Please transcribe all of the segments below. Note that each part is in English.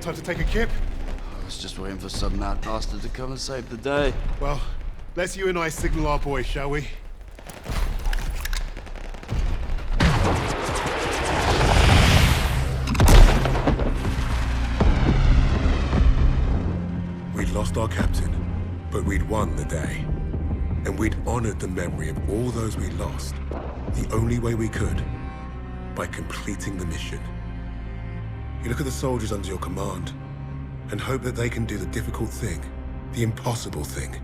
time to take a kip? I was just waiting for some mad bastard to come and save the day. Well, let's you and I signal our boys, shall we? We'd lost our captain, but we'd won the day. And we'd honored the memory of all those we lost, the only way we could, by completing the mission. You look at the soldiers under your command, and hope that they can do the difficult thing, the impossible thing.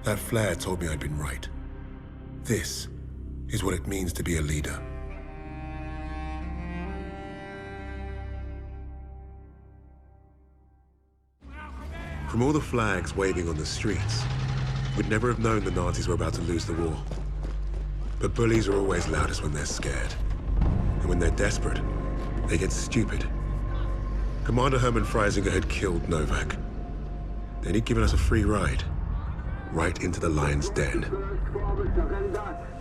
That flare told me I'd been right. This is what it means to be a leader. From all the flags waving on the streets, we'd never have known the Nazis were about to lose the war. But bullies are always loudest when they're scared. And when they're desperate, they get stupid. Commander Hermann Freisinger had killed Novak. Then he'd given us a free ride, right into the lion's den.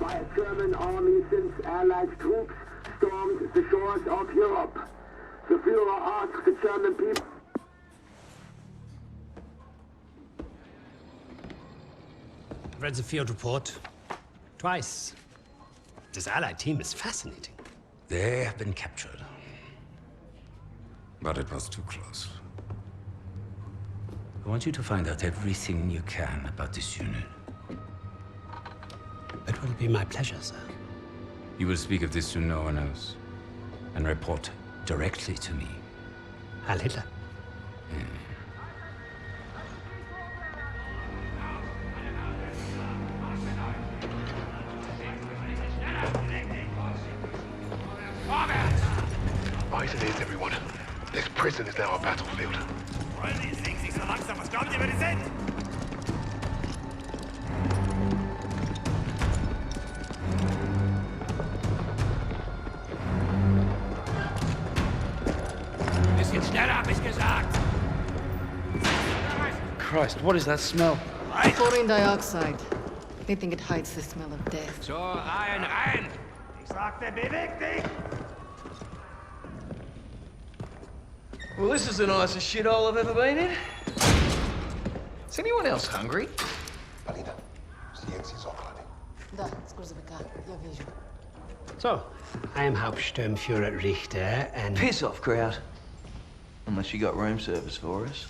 By a German army since Allied troops stormed the shores of Europe. The Führer asked the German people. I've read the field report twice. This Allied team is fascinating. They have been captured. But it was too close. I want you to find out everything you can about this unit. It will be my pleasure, sir. You will speak of this to no one else, and report directly to me. Heil Hitler. Eyes and ears, everyone. This prison is now a battlefield. Wollen die Dings nicht so langsam? Was glaubt ihr, wer die sind? Bisschen schneller, hab ich gesagt. Christ, what is that smell? Chlorine dioxide. They think it hides the smell of death. So, rein! Ich sagte, beweg dich! Well, this is the nicest shithole I've ever been in. Is anyone else hungry? Alina, silenci Sokrane. Da, scurzavika, ja vejo. So, I am Hauptsturmführer Richter, and... Piss off, crowd. Unless you got room service for us.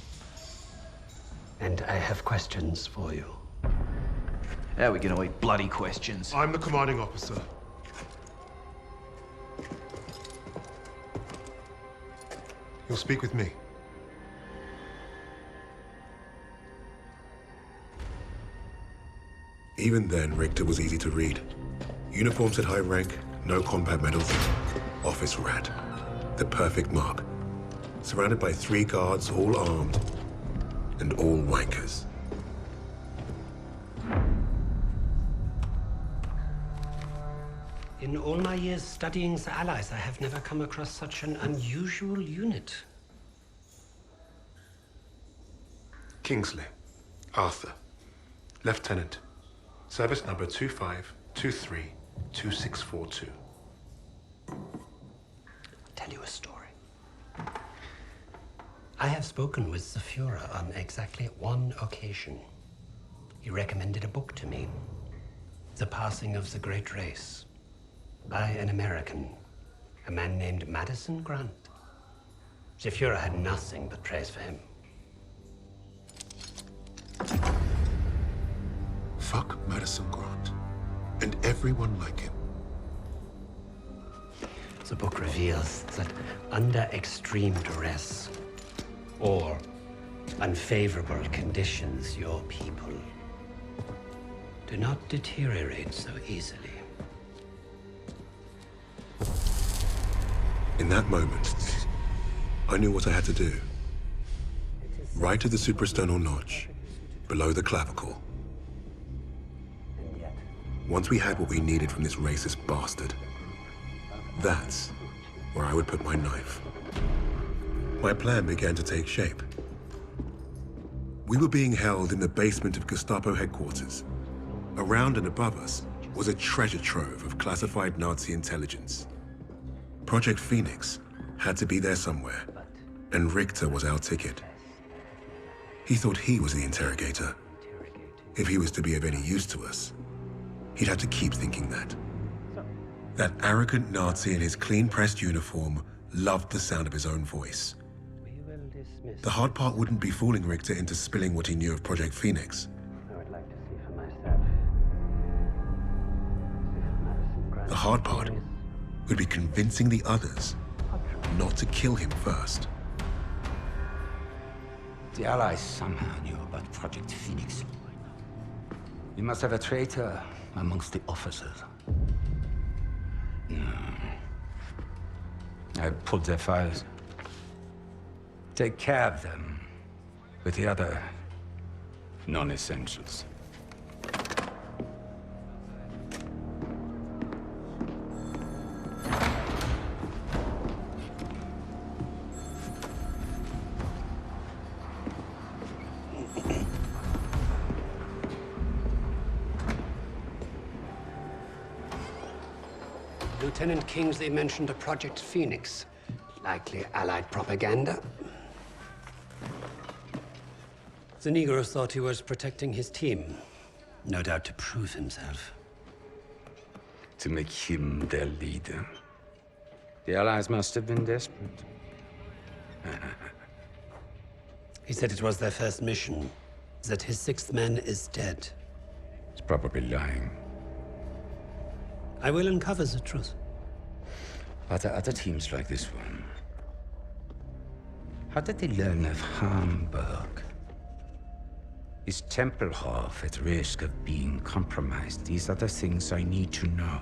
And I have questions for you. How are we gonna eat bloody questions? I'm the commanding officer. You'll speak with me. Even then, Richter was easy to read. Uniform said high rank, no combat medals. Office rat. The perfect mark. Surrounded by 3 guards, all armed, and all wankers. In all my years studying the Allies, I have never come across such an unusual unit. Kingsley. Arthur. Lieutenant. Service number 25232642. I'll tell you a story. I have spoken with the Führer on exactly one occasion. He recommended a book to me, The Passing of the Great Race, by an American, a man named Madison Grant. The Führer had nothing but praise for him. Fuck Madison Grant. And everyone like him. The book reveals that under extreme duress or unfavorable conditions, your people do not deteriorate so easily. In that moment, I knew what I had to do. Right at the suprasternal notch, below the clavicle. Once we had what we needed from this racist bastard, that's where I would put my knife. My plan began to take shape. We were being held in the basement of Gestapo headquarters. Around and above us was a treasure trove of classified Nazi intelligence. Project Phoenix had to be there somewhere. And Richter was our ticket. He thought he was the interrogator. If he was to be of any use to us, he'd have to keep thinking that. That arrogant Nazi in his clean-pressed uniform loved the sound of his own voice. The hard part wouldn't be fooling Richter into spilling what he knew of Project Phoenix. I would like to see for myself. The hard part would be convincing the others not to kill him first. The Allies somehow knew about Project Phoenix. You must have a traitor amongst the officers. No. I pulled their files. Take care of them with the other non-essentials. Lieutenant Kingsley mentioned a Project Phoenix. Likely Allied propaganda. The Negro thought he was protecting his team. No doubt to prove himself. To make him their leader. The Allies must have been desperate. He said it was their first mission, that his sixth man is dead. He's probably lying. I will uncover the truth. Are there other teams like this one? How did they learn of Hamburg? Is Tempelhof at risk of being compromised? These are the things I need to know.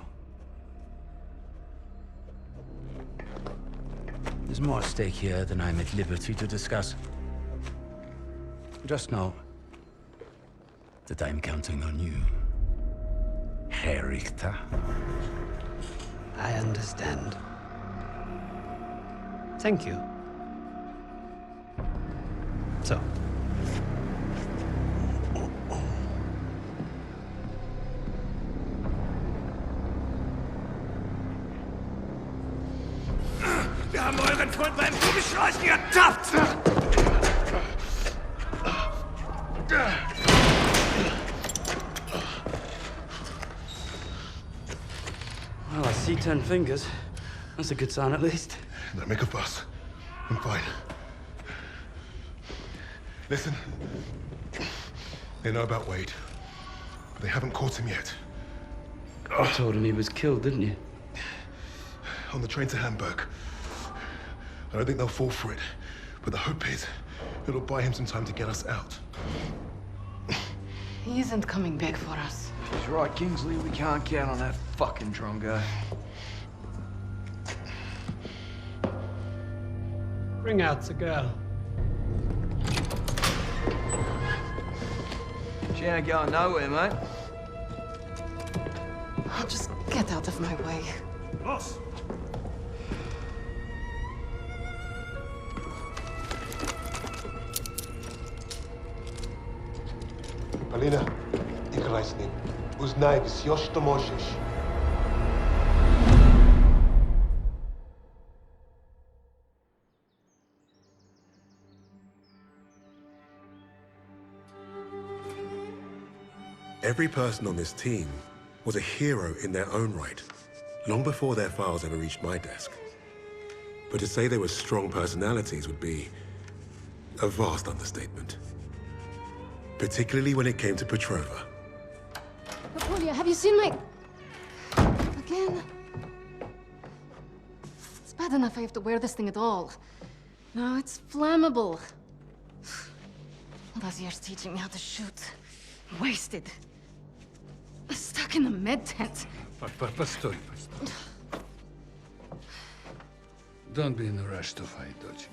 There's more at stake here than I'm at liberty to discuss. Just know that I'm counting on you, Herr Richter. I understand. Thank you. So. Wir haben euren Freund beim Gummischleusen ertappt! Well, I see 10 fingers. That's a good sign, at least. Don't make a fuss. I'm fine. Listen. They know about Wade. But they haven't caught him yet. You told him he was killed, didn't you? On the train to Hamburg. I don't think they'll fall for it. But the hope is, it'll buy him some time to get us out. He isn't coming back for us. He's right, Kingsley. We can't count on that fucking drongo. Bring out the girl. She ain't going nowhere, mate. Oh, just get out of my way. Los! Alina, играй с ним. Узнай все, что можешь. Every person on this team was a hero in their own right, long before their files ever reached my desk. But to say they were strong personalities would be a vast understatement. Particularly when it came to Petrova. Napoleon, have you seen my... Again? It's bad enough I have to wear this thing at all. Now it's flammable. All those years teaching me how to shoot. Wasted. Stuck in a med tent. Постой. Don't be in a rush to fight, доченька.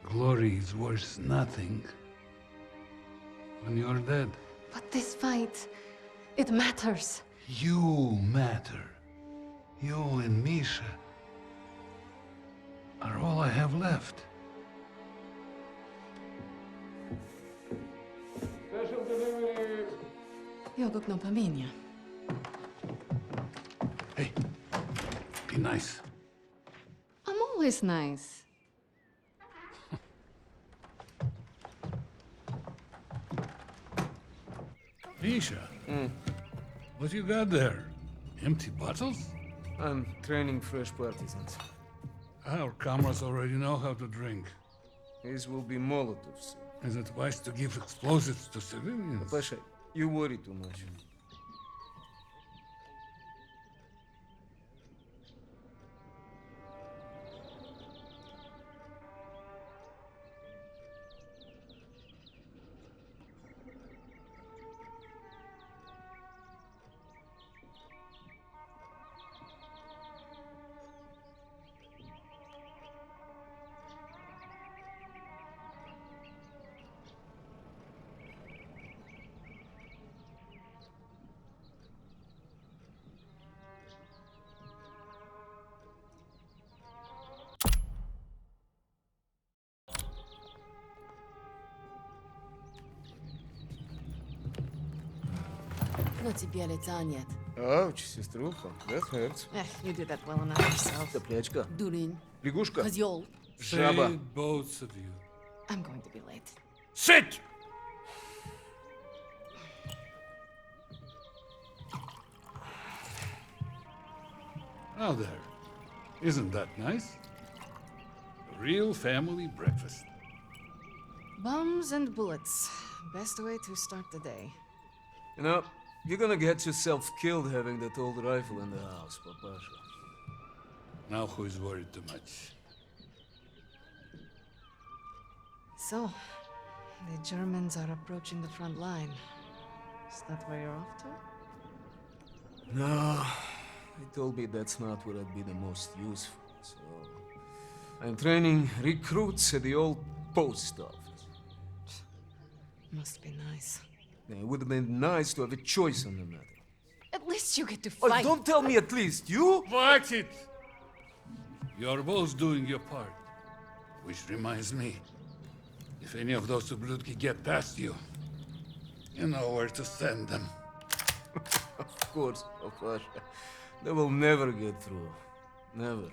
Glory is worth nothing when you're dead. But this fight, it matters. You matter. You and Misha are all I have left. Jogok no pamięć. Hey, be nice. always nice. Misha, what you got there? Empty bottles? I'm training fresh partisans. Our comrades already know how to drink. These will be Molotovs. Is it wise to give explosives to civilians? Pasha, you worry too much. Ну тебе лица нет. Ouch, сеструха, that hurts. You did that well enough yourself. Топлячка. Дурень. Лягушка. Козёл. Жаба. Say both of you. I'm going to be late. Sit! Now there. Isn't that nice? A real family breakfast. Bombs and bullets. Best way to start the day. You know, you're gonna get yourself killed having that old rifle in the house, Papasha. Now who is worried too much? So, the Germans are approaching the front line. Is that where you're off to? No, he told me that's not where I'd be the most useful, so... I'm training recruits at the old post office. Must be nice. Yeah, it would have been nice to have a choice on the matter. At least you get to Oh, fight. don't tell me at least, you? Fight it! You're both doing your part. Which reminds me, if any of those Ubludki get past you, you know where to send them. Of course, Papasha. They will never get through. Never.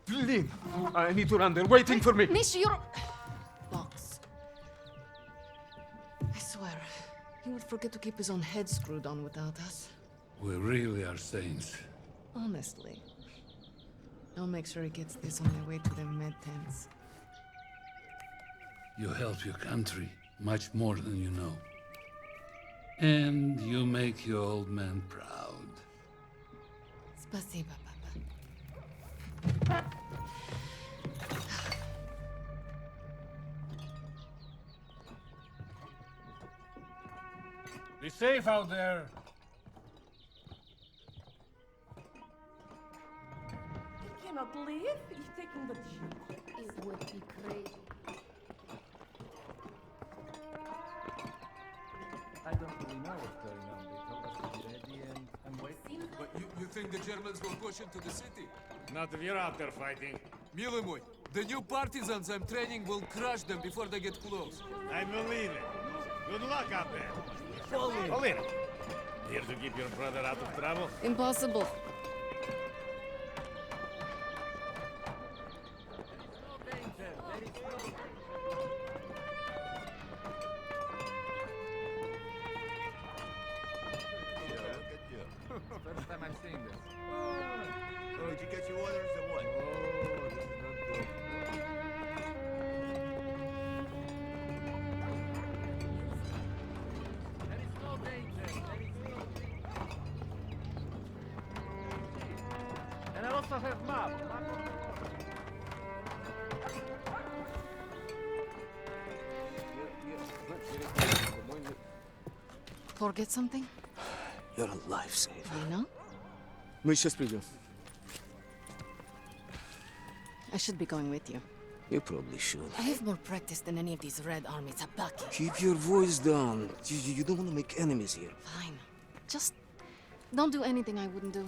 Blin! I need to run. They're waiting for me. Misha, you're... Box. I swear, he would forget to keep his own head screwed on without us. We really are saints. Honestly. I'll make sure he gets this on the way to the med tents. You help your country much more than you know. And you make your old man proud. Спасибо, Papa. Be safe out there. I cannot believe you're taking the jeep. It would be great. I don't really know what's going on. They told us to be ready and I'm waiting. But you think the Germans will push into the city? Not if you're out there fighting. Mилый мой, the new partisans I'm training will crush them before they get close. I believe it. Good luck out there. Polina, here to keep your brother out of trouble? Impossible. First time I'm seeing this. Did you get your orders or what? Oh, this is not good. There is no danger. There is no danger. And I also have map. Forget something? You're a lifesaver. I know. Мы сейчас придем. I should be going with you. You probably should. I have more practice than any of these Red Army tabaki. Keep your voice down. You don't want to make enemies here. Fine. Just don't do anything I wouldn't do.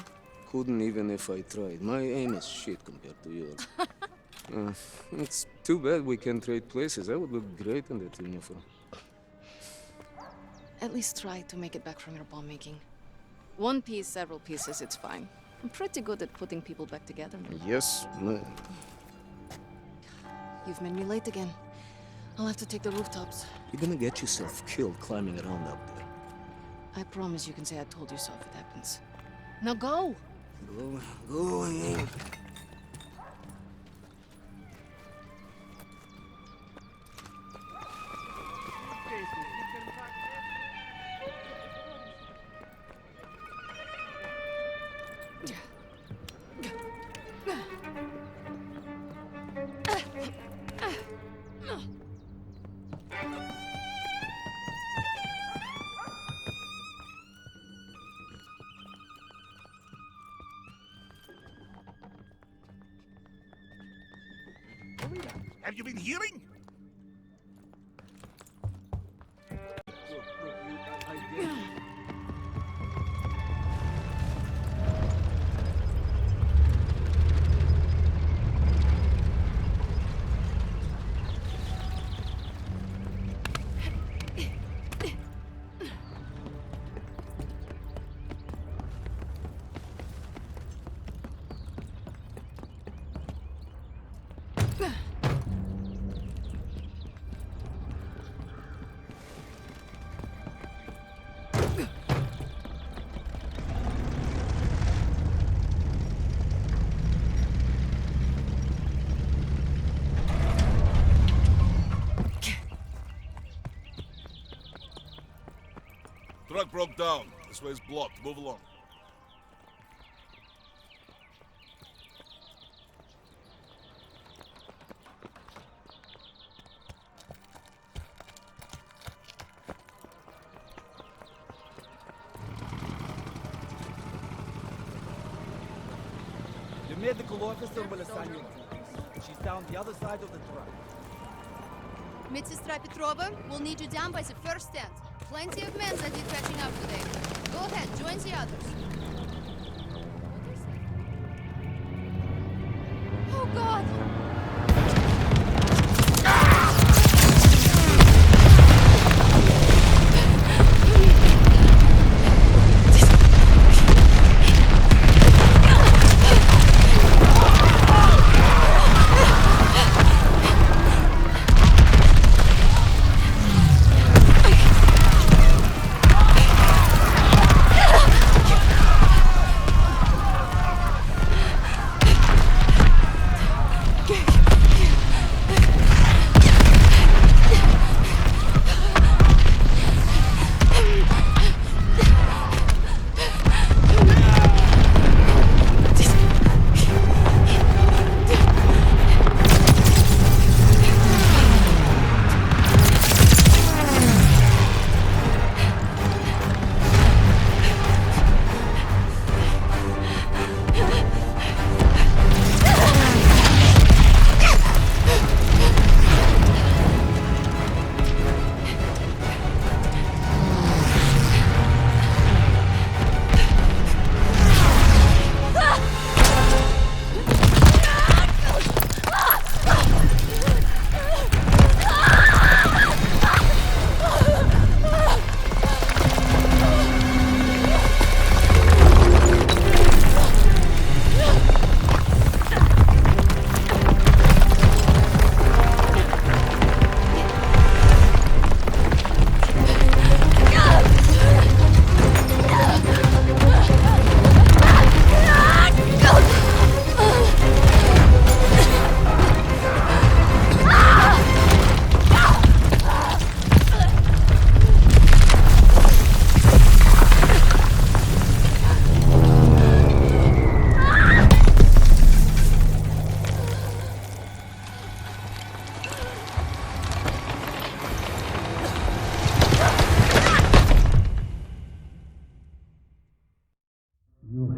Couldn't even if I tried. My aim is shit compared to yours. It's too bad we can't trade places. I would look great in that uniform. At least try to make it back from your bomb making. One piece, several pieces, it's fine. I'm pretty good at putting people back together. Yes, You've made me late again. I'll have to take the rooftops. You're gonna get yourself killed climbing around up there. I promise you can say I told you so if it happens. Now go! Going. Have you been hearing? Truck broke down. This way's blocked. Move along. The medical officer will assign you. She's down the other side of the truck. Medсестра Petrova, we'll need you down by the first stand. Plenty of men that did catching up today. Go ahead, join the others. Oh, God!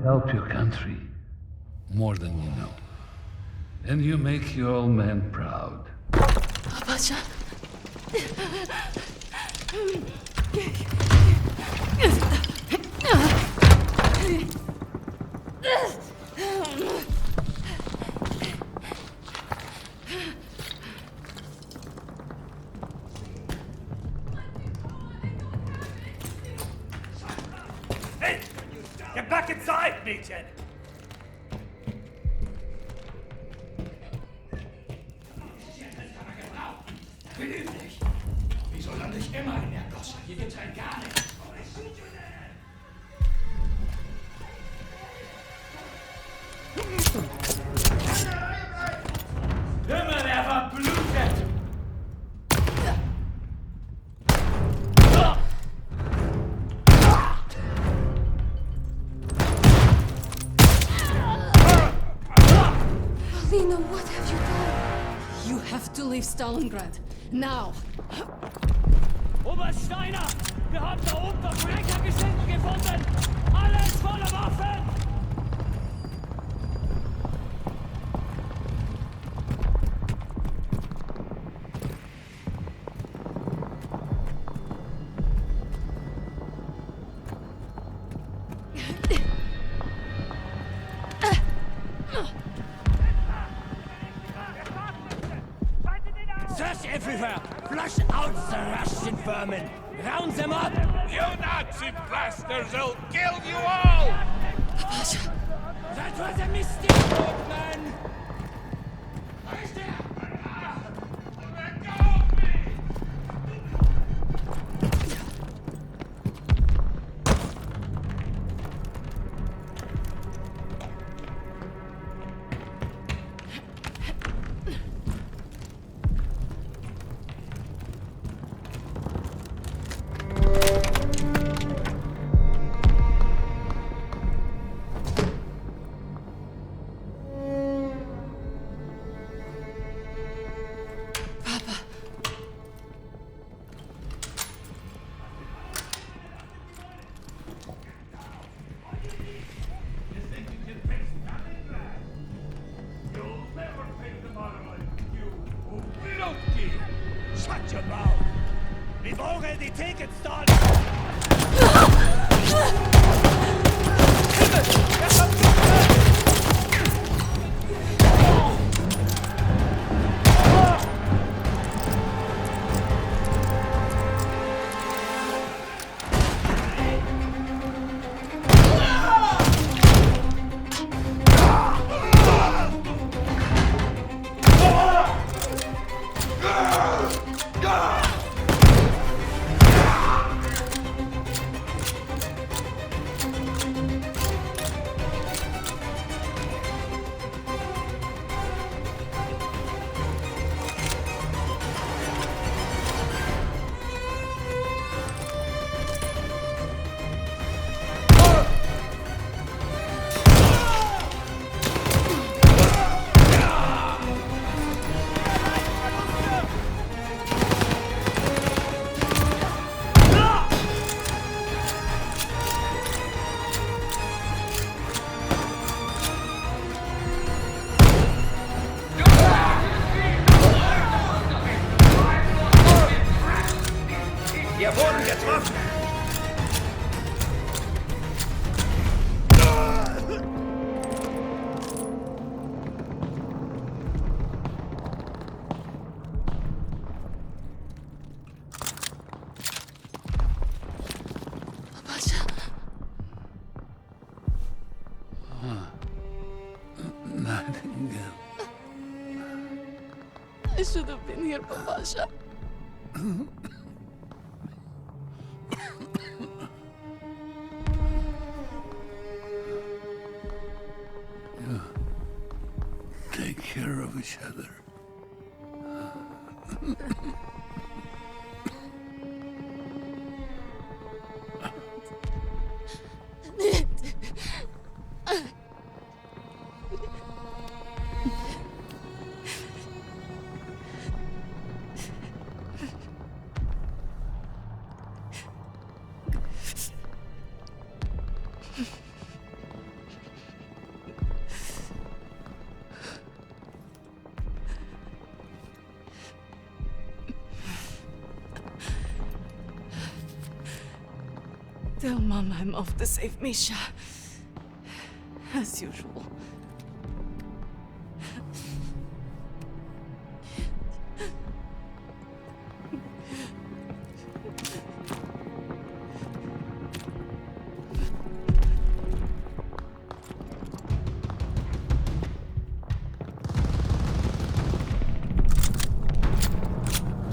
Help your country more than you know. And you make your old man proud. Pasha. Hey! Get back inside, meathead! Lüglich! Wieso lande ich immer in der Gosse? Hier gibt's halt gar nichts. Himmel, er verblutet! Alina, what have you done? You have to leave Stalingrad. Now! Oberst Steiner! Wir haben da oben Verbrechergeschichten gefunden! Alles voller Waffen! Search everywhere! Flush out the Russian vermin! Round them up! You Nazi bastards will kill you all! Pasha! That was a mistake, old man! Shut your mouth! Vi vågar die Tickets dort! Wir wurden getroffen! Pasha! Nightingale. I should have been here, Pasha. Take care of each other. Tell Mom I'm off to save Misha. As usual.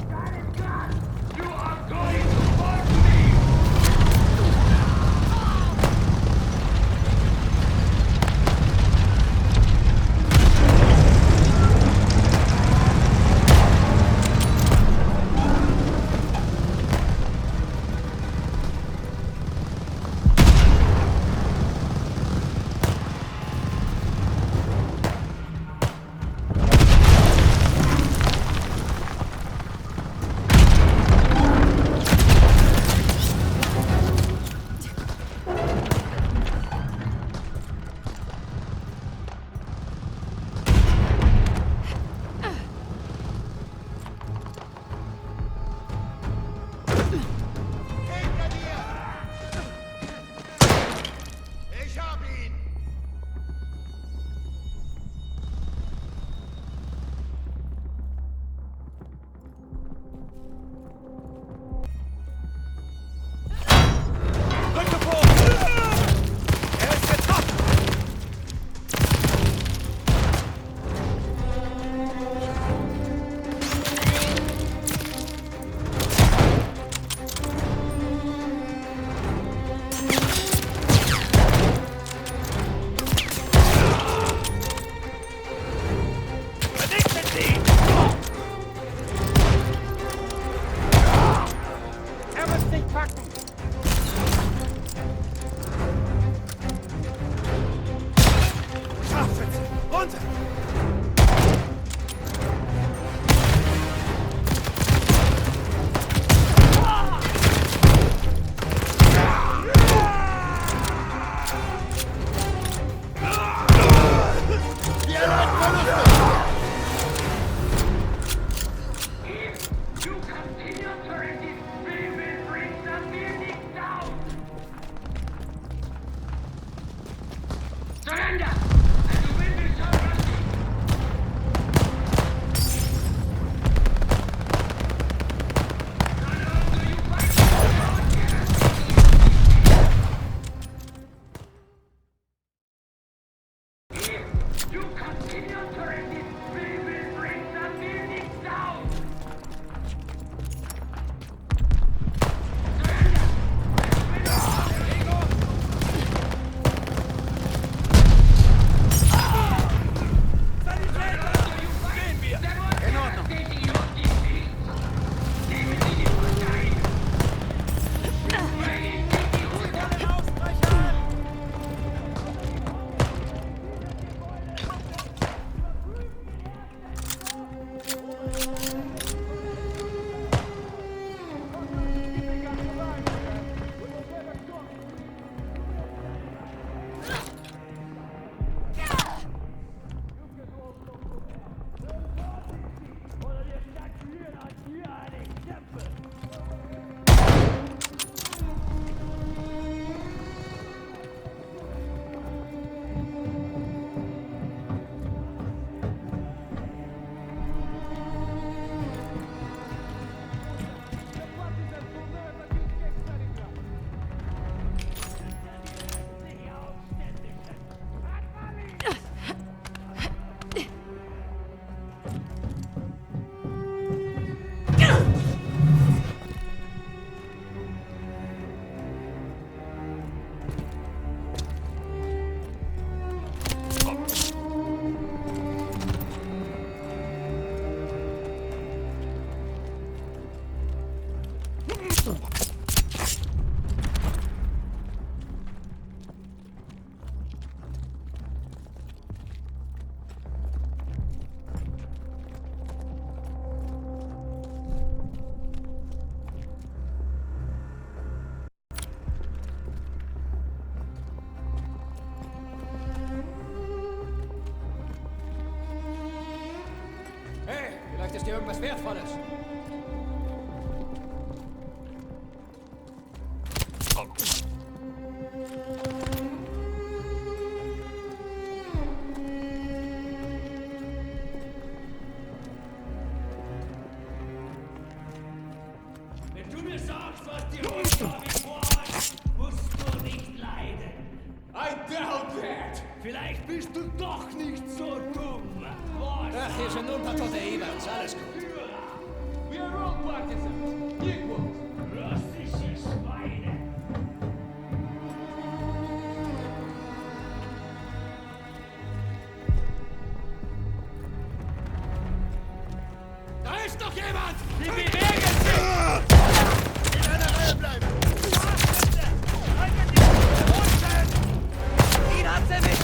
Got it! Hey, vielleicht ist hier irgendwas Wertvolles. Wenn du mir sagst, was die Aufgabe vorhat, musst du nicht leiden. I doubt that. Vielleicht bist du doch nicht so dumm. Was? Ach, hier sind nur ein paar tote Ebers. Alles gut. We are all partisans. Equals. Russische Schweine. Da ist doch jemand! Die bewegen sich! In einer Reihe bleiben! Haltet die Unten! Ihn hat's erwischt!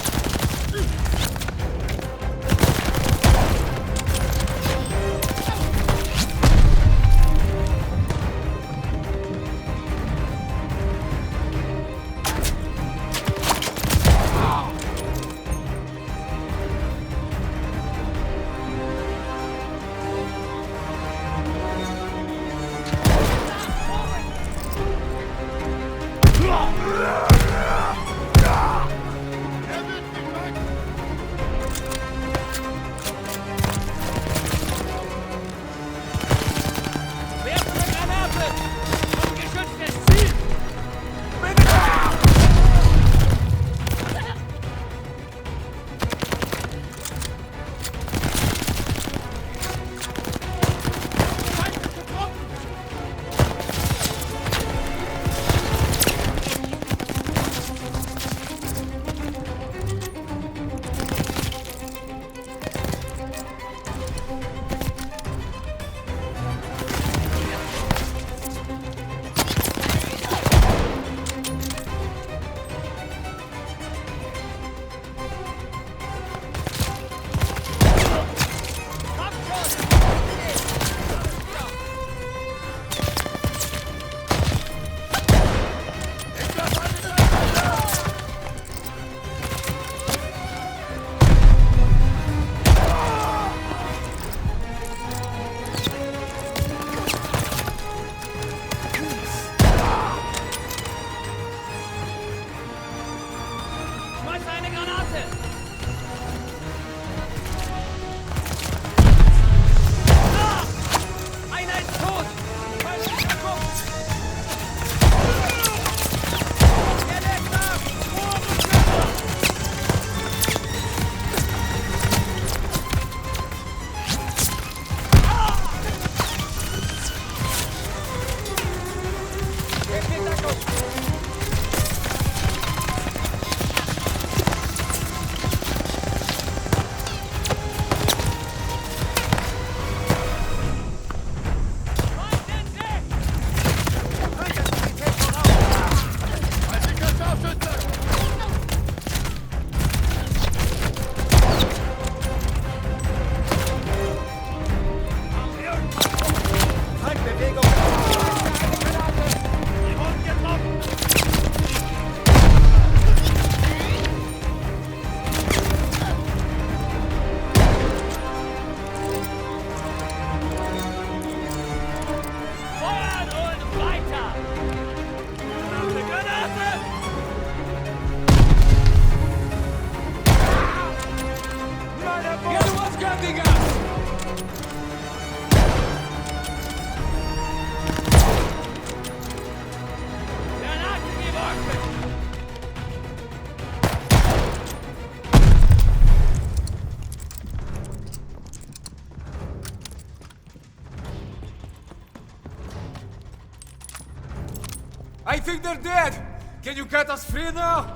I think they're dead! Can you cut us free now?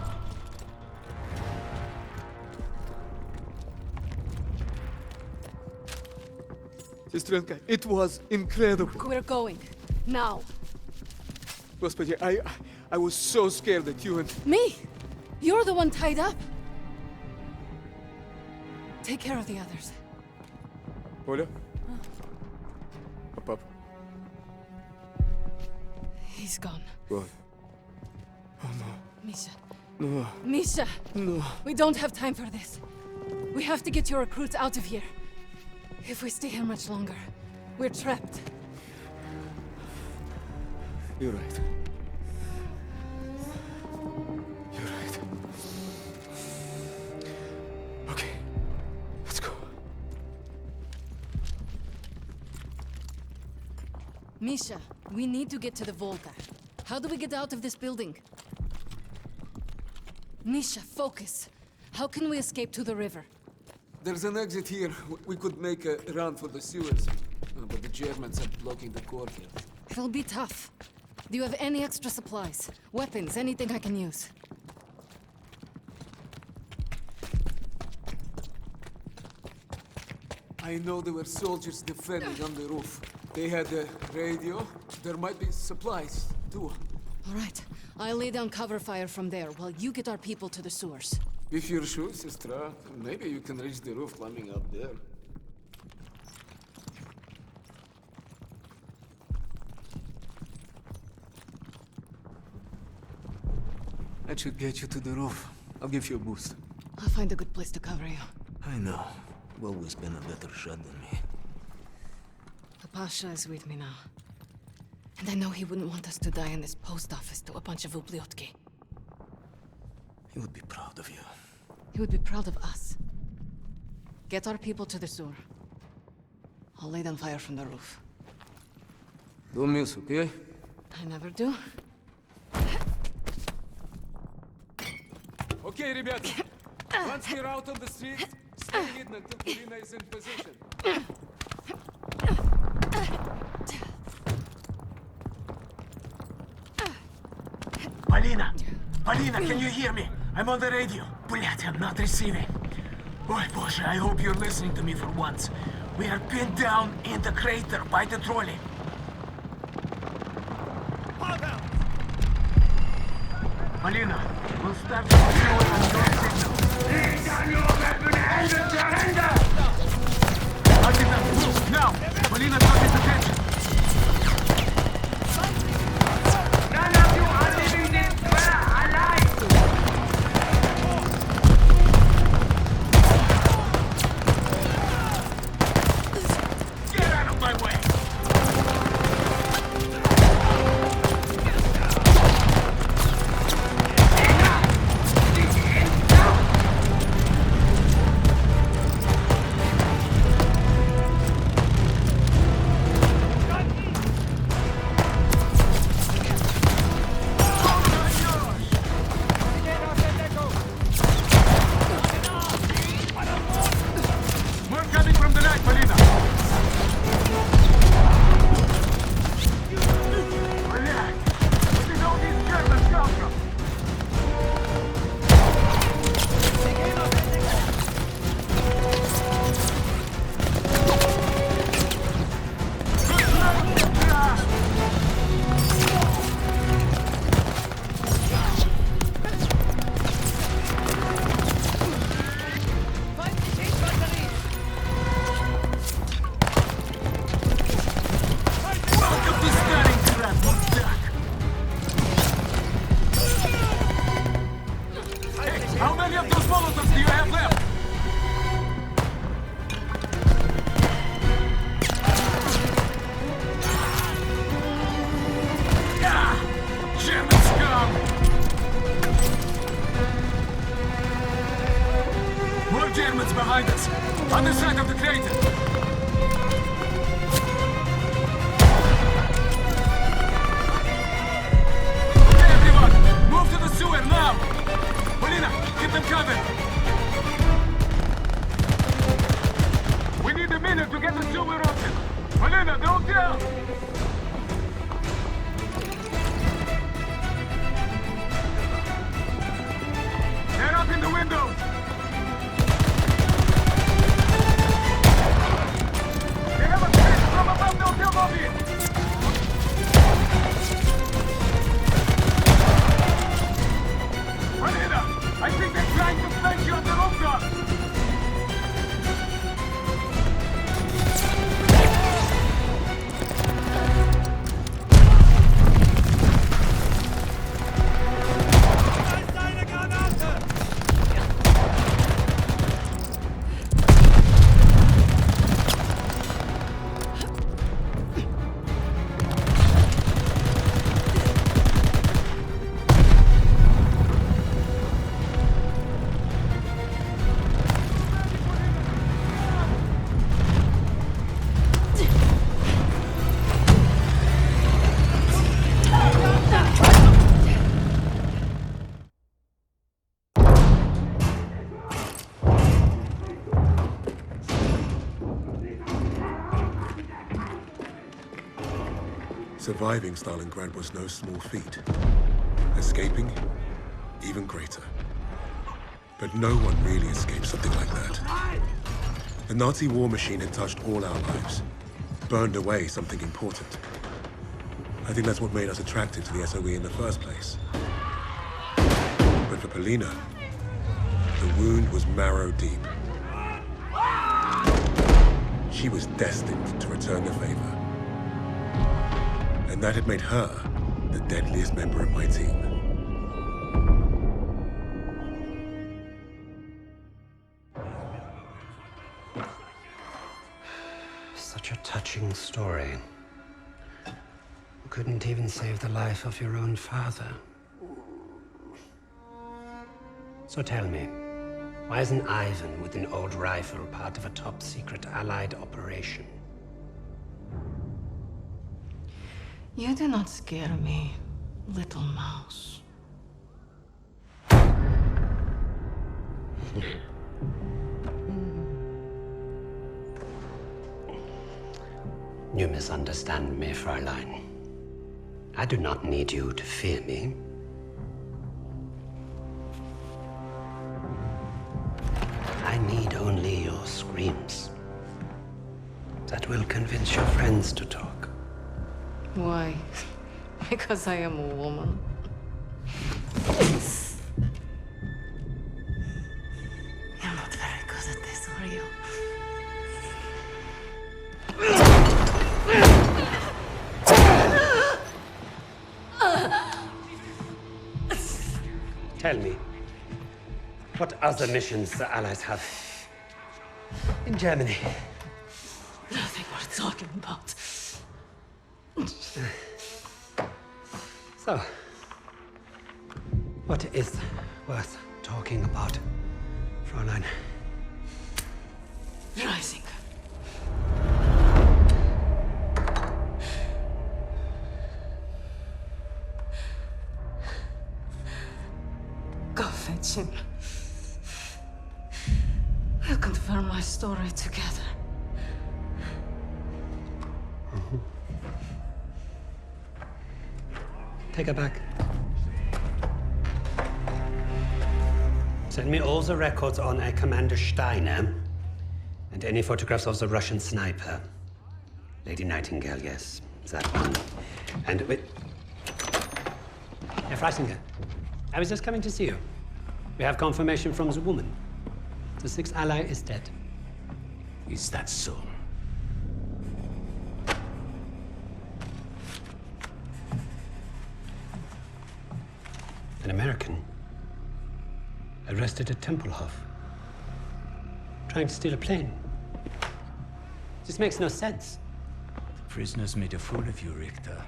Sestrenka, it was incredible. We're going. Now. Господи, I was so scared that you and... Me? You're the one tied up. Take care of the others. Оля? Пап. He's gone. What? Oh no. Misha. No. Misha! No. We don't have time for this. We have to get your recruits out of here. If we stay here much longer, we're trapped. You're right. You're right. Okay. Let's go. Misha, we need to get to the Volta. How do we get out of this building? Misha, focus. How can we escape to the river? There's an exit here. We could make a run for the sewers. But the Germans are blocking the courtyard. It'll be tough. Do you have any extra supplies? Weapons, anything I can use? I know there were soldiers defending on the roof. They had a radio. There might be supplies, too. All right. I'll lay down cover fire from there while you get our people to the sewers. If you're sure, sister, maybe you can reach the roof climbing up there. That should get you to the roof. I'll give you a boost. I'll find a good place to cover you. I know. You've always been a better shot than me. The Pasha is with me now. And I know he wouldn't want us to die in this post office to a bunch of ubliotki. He would be proud of you. He would be proud of us. Get our people to the sewer. I'll lay down fire from the roof. Don't miss, okay? I never do. Okay, ребята. Once we're out on the street, stay hidden until Polina is in position. Polina! Polina, can you hear me? I'm on the radio. Блять, I'm not receiving. Ой, боже, I hope you're listening to me for once. We are pinned down in the crater by the trolley. Polina, we'll start the sewer on your signal. Artisan, move, now! Polina got his attention. None of you are leaving this square alive! Get out of my way! We're coming from the right, Polina! Relax! Where did all these Germans come from? Welcome to Stalingrad, Muddak! Hey, how many of those Molotovs do you have left? Ah! German scum! More Germans behind us! On the side of the crater! Okay, everyone! Move to the sewer now! Polina, keep them covered! We need a minute to get the sewer open! Polina, don't down! They're up in the window! Surviving Stalingrad was no small feat. Escaping, even greater. But no one really escaped something like that. The Nazi war machine had touched all our lives, burned away something important. I think that's what made us attracted to the SOE in the first place. But for Polina, the wound was marrow deep. She was destined to return the favor. And that had made her the deadliest member of my team. Such a touching story. You couldn't even save the life of your own father. So tell me, why isn't Ivan with an old rifle part of a top-secret Allied operation? You do not scare me, little mouse. You misunderstand me, Fräulein. I do not need you to fear me. I need only your screams. That will convince your friends to talk. Why? Because I am a woman. You're not very good at this, are you? Tell me, what other missions the Allies have in Germany? Nothing worth talking about. So, what is worth talking about, Fräulein? Rising. Go fetch him. We'll confirm my story together. Take her back. Send me all the records on a Commander Steiner and any photographs of the Russian sniper. Lady Nightingale, yes, that one. And wait. Herr Freisinger, I was just coming to see you. We have confirmation from the woman. The sixth ally is dead. Is that so? An American arrested at Tempelhof, trying to steal a plane. This makes no sense. The prisoners made a fool of you, Richter.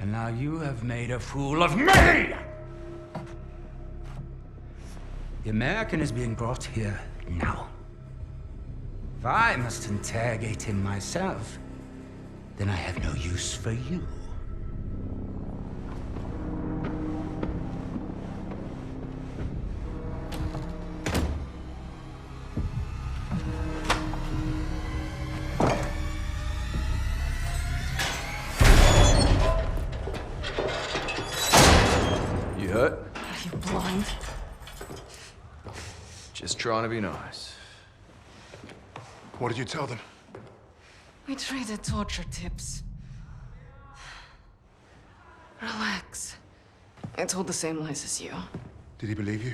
And now you have made a fool of me! The American is being brought here now. If I must interrogate him myself, then I have no use for you. You hurt? Are you blind? Just trying to be nice. What did you tell them? We traded torture tips. Relax. I told the same lies as you. Did he believe you?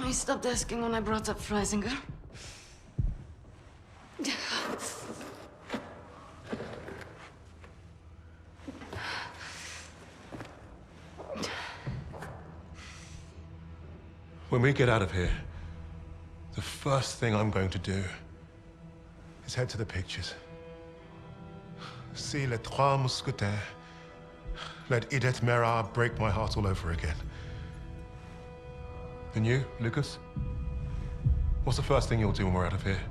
He stopped asking when I brought up Freisinger. When we get out of here, the first thing I'm going to do is head to the pictures. See Les Trois Mousquetaires. Let Edith Merard break my heart all over again. And you, Lucas? What's the first thing you'll do when we're out of here?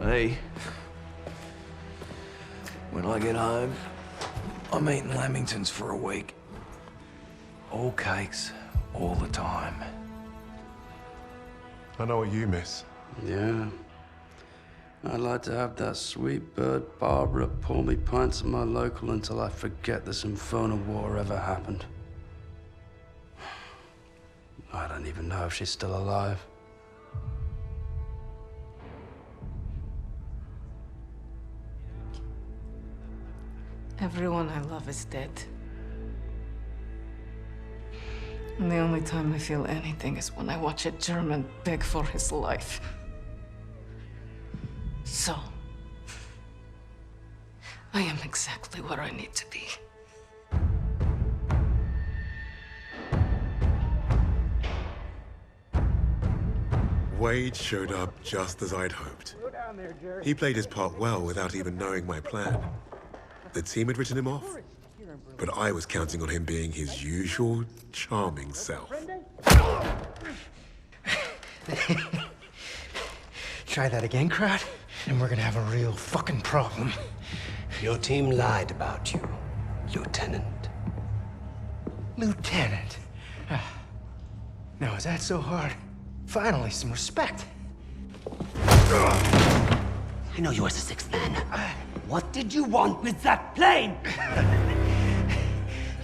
Hey. When I get home, I'm eating Lamingtons for a week. All cakes, all the time. I know what you miss. Yeah. I'd like to have that sweet bird Barbara pour me pints of my local until I forget this infernal war ever happened. I don't even know if she's still alive. Everyone I love is dead. And the only time I feel anything is when I watch a German beg for his life. So, I am exactly where I need to be. Wade showed up just as I'd hoped. He played his part well without even knowing my plan. The team had written him off, but I was counting on him being his usual charming self. Try that again, crowd, and we're gonna have a real fucking problem. Your team lied about you, Lieutenant. Lieutenant? Now, is that so hard? Finally, some respect. I know you as the sixth man. What did you want with that plane?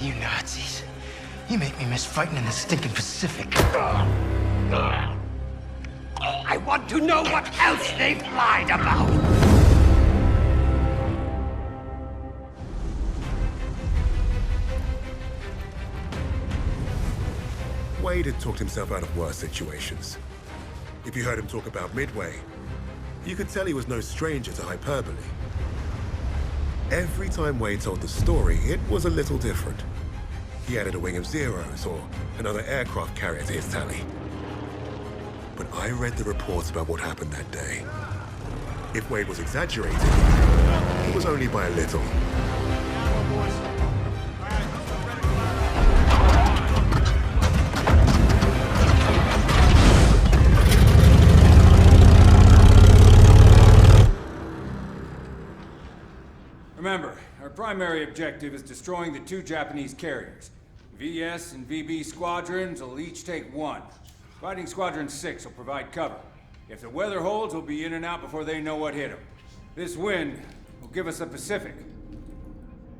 You Nazis. You make me miss fighting in the stinking Pacific. I want to know what else they've lied about. Wade had talked himself out of worse situations. If you heard him talk about Midway, you could tell he was no stranger to hyperbole. Every time Wade told the story, it was a little different. He added a wing of zeros or another aircraft carrier to his tally. But I read the reports about what happened that day. If Wade was exaggerating, it was only by a little. Remember, our primary objective is destroying the 2 Japanese carriers. VS and VB squadrons will each take 1. Fighting Squadron 6 will provide cover. If the weather holds, we'll be in and out before they know what hit them. This wind will give us the Pacific.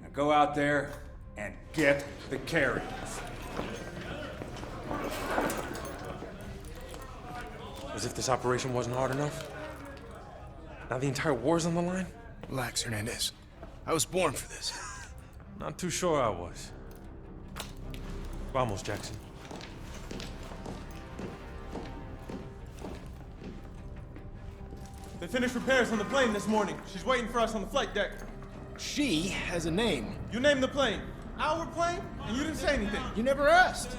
Now go out there and get the carriers. As if this operation wasn't hard enough. Now the entire war's on the line? Relax, Hernandez. I was born for this. Not too sure I was. Vamos, Jackson. They finished repairs on the plane this morning. She's waiting for us on the flight deck. She has a name. You named the plane. Our plane? And you didn't say anything. You never asked.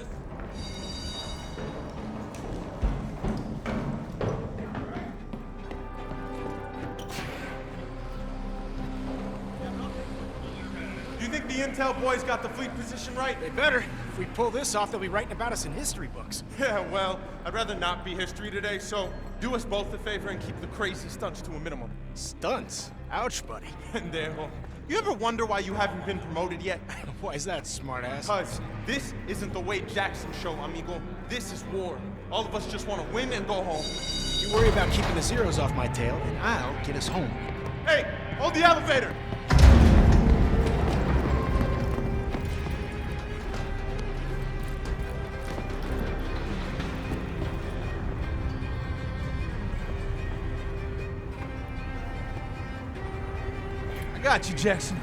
Do you think the intel boys got the fleet position right? They better. If we pull this off, they'll be writing about us in history books. Yeah, well, I'd rather not be history today, so do us both a favor and keep the crazy stunts to a minimum. Stunts? Ouch, buddy. Pendejo. You ever wonder why you haven't been promoted yet? Why is that, smartass? Because this isn't the Wade Jackson show, amigo. This is war. All of us just want to win and go home. You worry about keeping the zeros off my tail, and I'll get us home. Hey, hold the elevator! Got you, Jackson.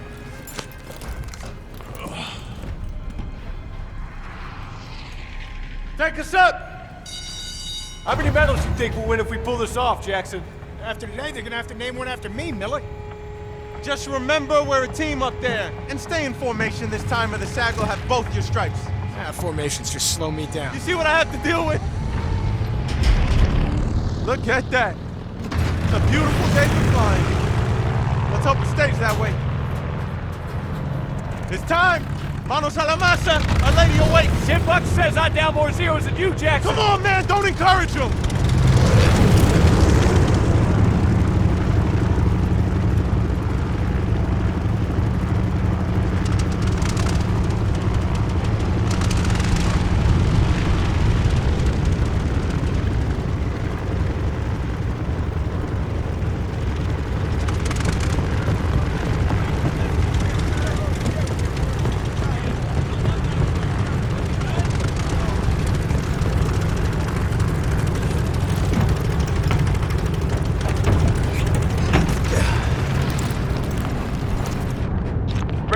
Take us up! How many medals you think we'll win if we pull this off, Jackson? After today, they're gonna have to name one after me, Miller. Just remember we're a team up there. And stay in formation this time or the SAG will have both your stripes. Formations just slow me down. You see what I have to deal with? Look at that. It's a beautiful day for flying. Let's hope it stays that way. It's time! Manos a la masa! Our lady awaits! Tim Buck says I down more zeros than you, Jackson! Come on, man! Don't encourage him!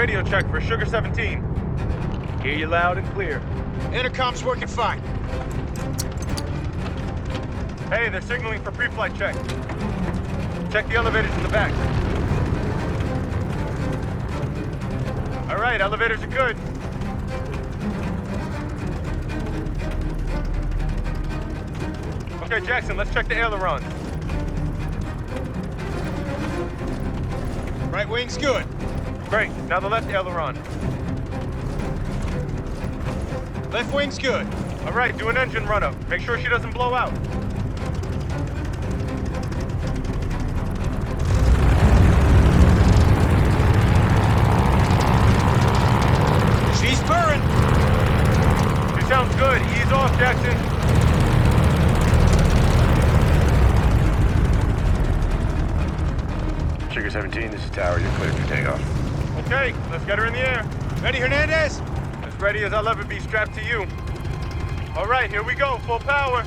radio check for Sugar 17. Hear you loud and clear. Intercom's working fine. Hey, they're signaling for pre-flight check. Check the elevators in the back. All right, elevators are good. Okay, Jackson, let's check the ailerons. Right wing's good. Great, now the left aileron. Left wing's good. All right, do an engine run-up. Make sure she doesn't blow out. She's burning. She sounds good. Ease off, Jackson. Sugar 17, this is Tower. You're cleared for takeoff. Okay, let's get her in the air. Ready, Hernandez? As ready as I'll ever be, strapped to you. All right, here we go, full power.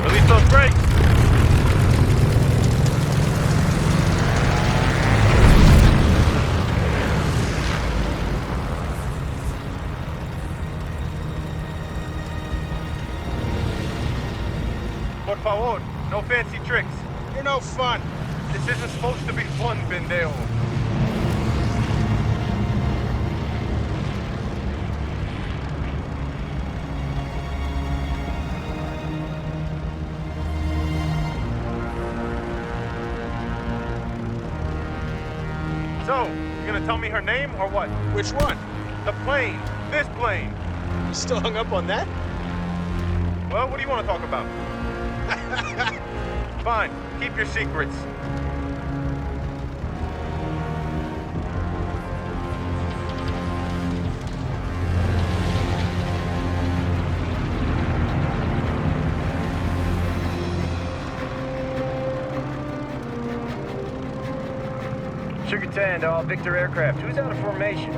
Release those brakes. Por favor, no fancy tricks. You're no fun. This isn't supposed to be fun, pendejo. So, you gonna tell me her name or what? Which one? The plane. This plane. You still hung up on that? Well, what do you want to talk about? Fine, keep your secrets. Sugar 10 to all Victor aircraft. Who's out of formation?